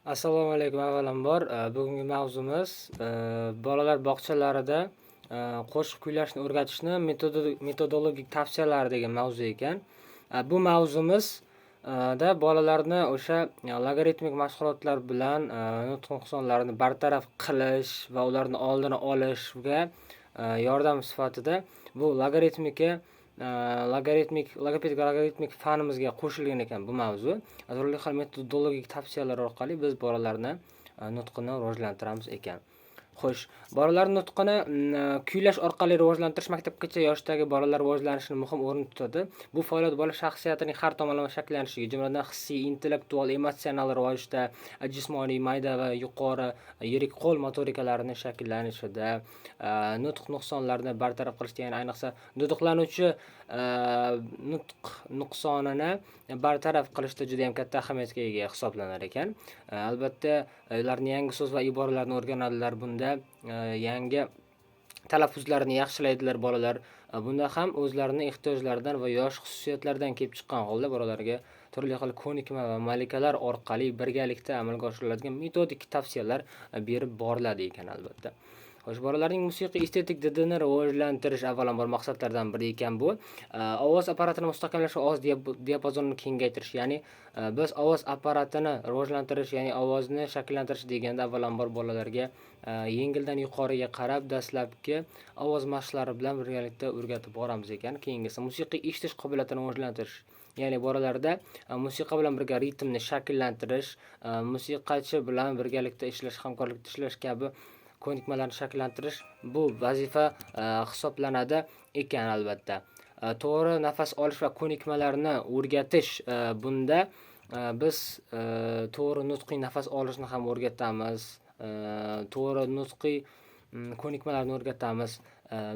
Assalomu alaykum avvalambor. Bugungi mavzumiz bolalar bog'chalarida qo'shiq kuylashni o'rgatishni metodologik tavsiyalari degan mavzu ekan. Bu mavzumiz da bolalarni o'sha logaritmik mashg'ulotlar bilan nutq nuqsonlarini bartaraf qilish va ularni oldini olishga yordam sifatida bu logaritmik fanimizga qo'shilgan ekan bu mavzu. Turli xil metodologik tavsiyalar orqali biz bolalarni nutqini rivojlantiramiz ekan. Xo'sh, bolalar nutqini kuylash orqali rivojlantirish maktabgacha yoshdagi bolalar rivojlanishini muhim o'rin tutadi. Bu faoliyat bola shaxsiyatining har tomonlama shaklanishiga, jumladan hissiy, intellektual, emotsional rivojda, jismoniy, mayda va yuqori yirik qo'l motorikalarini shakllanishida, nutq nuqsonlarini bartaraf qilishda, ya'ni ayniqsa duduqlanuvchi nutq nuqsonini bartaraf qilishda juda ham katta ahamiyatga ega hisoblanar ekan. Albatta, ularni yangi so'z va iboralarni o'rganadilar. Bunda yangi talaffuzlarini yaxshilaydilar bolalar. Bunda ham o'zlarining ehtiyojlaridan va yosh xususiyatlaridan kelib chiqqan holda bolalarga turli xil ko'nikma va malikalar orqali birgalikda amalga oshiriladigan metodik tavsiyalar berib boriladi ekan albatta. Xo'sh, bolalarning musiqiy estetik didini rivojlantirish avvalambor maqsadlardan biri ekan bu. Ovoz apparatini mustahkamlash va ovoz diapazonini kengaytirish, ya'ni biz ovoz apparatini rivojlantirish, ya'ni ovozni shakllantirish deganda avvalambor bolalarga yengildan yuqoriga qarab dastlabki ovoz mashqlari bilan birgalikda o'rgatib boramiz ekan. Keyingisi musiqiy eshitish qobiliyatini rivojlantirish. Ya'ni bolalarda musiqa bilan birga ritmni shakllantirish, musiqachi bilan birgalikda ishlash, hamkorlikda ishlash kabi ko'nikmalarni shakllantirish bu vazifa hisoblanadi ekan albatta. To'g'ri nafas olish va ko'nikmalarni o'rgatish, bunda biz to'g'ri nutqiy nafas olishni ham o'rgatamiz, to'g'ri nutqiy ko'nikmalarni o'rgatamiz.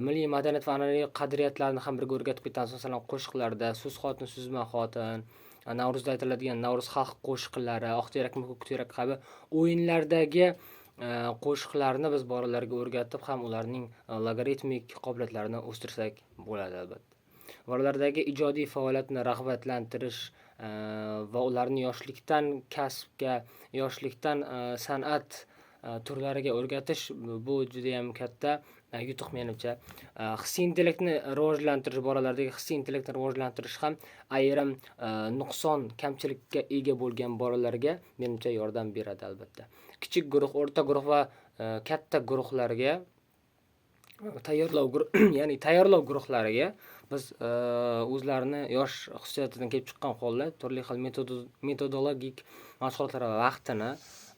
Milliy madaniyat va an'anaviy qadriyatlarni ham birga o'rgatib ketamiz. Masalan, qo'shiqlarda Suz xotin, Suzma xotin, Navro'zda aytiladigan Navro'z xalq qo'shiqlari, Oq terakmi, Ko'k terak kabi o'yinlardagi qo'shiqlarni biz bolalarga o'rgatib ham ularning logaritmik qobiliyatlarini o'stirsak bo'ladi albatta. Bolalardagi ijodiy faoliyatni rag'batlantirish va ularni yoshlikdan kasbga, yoshlikdan san'at turlariga o'rgatish bu juda ham katta yutuq menimcha. Hissiy intellektni rivojlantirish, bolalardagi hissiy intellektni rivojlantirish ham ayrim nuqson, kamchilikka ega bo'lgan bolalarga menimcha yordam beradi albatta. Kichik guruh, o'rta guruh va katta guruhlarga tayyorlov guruhlariga biz o'zlarini yosh xususiyatidan kelib chiqqan holda turli xil metodologik mashg'ulotlar va vaqtini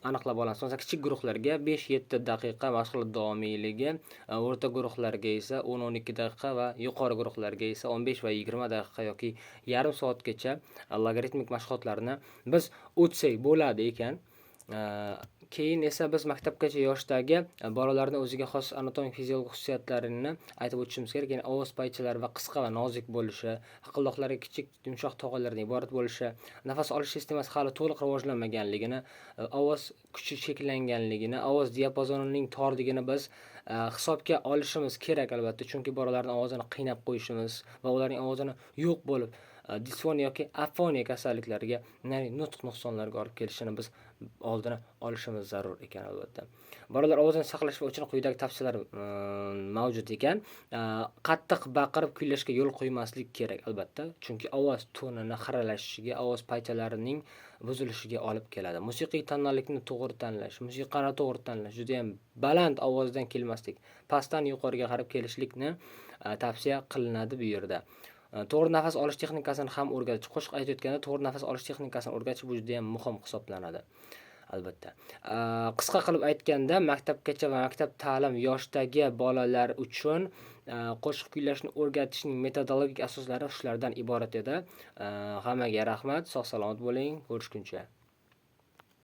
aniqlab olamiz. Masalan, kichik guruhlarga 5-7 daqiqa mashg'ulot davomiyligi, o'rta guruhlarga esa 10-12 daqiqa va yuqori guruhlarga esa 15 va 20 daqiqa yoki yarim soatgacha logaritmik mashg'ulotlarni biz o'tsak bo'ladi ekan. Keyin esa biz maktabgacha yoshdagi bolalarning o'ziga xos anatomik fiziologik xususiyatlarini aytib o'tishimiz kerak. Ya'ni ovoz paychalari va qisqa va nozik bo'lishi, hiqildoqlari kichik yumshoq tog'alardan iborat bo'lishi, nafas olish sistemasi hali to'liq rivojlanmaganligini, ovoz kuchi cheklanganligini, ovoz diapazonining torligini biz hisobga olishimiz kerak albatta. Chunki bolalarning ovozini qiynab qo'yishimiz va ularning ovozini yo'q bo'lib disfoniya yoki afoniya kasalliklariga, ya'ni nutq nuqsonlariga olib kelishini biz oldini olishimiz zarur ekan albatta. Bolalar ovozini saqlash uchun quyidagi tavsiyalar mavjud ekan. Qattiq baqirib kuylashga yo'l qo'ymaslik kerak albatta. Chunki ovoz tonini xiralashishiga, ovoz paychalarining buzilishiga olib keladi. Musiqiy tanlanlikni to'g'ri tanlash, musiqani to'g'ri tanlash, juda ham baland ovozdan kelmaslik, pastdan yuqoriga qarab kelishlikni tavsiya qilinadi bu yerda. To'g'ri nafas olish texnikasini ham o'rgatish. Qo'shiq aytayotganda to'g'ri nafas olish texnikasini o'rgatish bu juda ham muhim hisoblanadi. Albatta. Qisqa qilib aytganda, maktabgacha va maktab ta'lim yoshdagi bolalar uchun qo'shiq kuylashni o'rgatishning metodologik asoslari shulardan iborat edi. Hammaga rahmat, sog' salomat bo'ling, ko'rishguncha.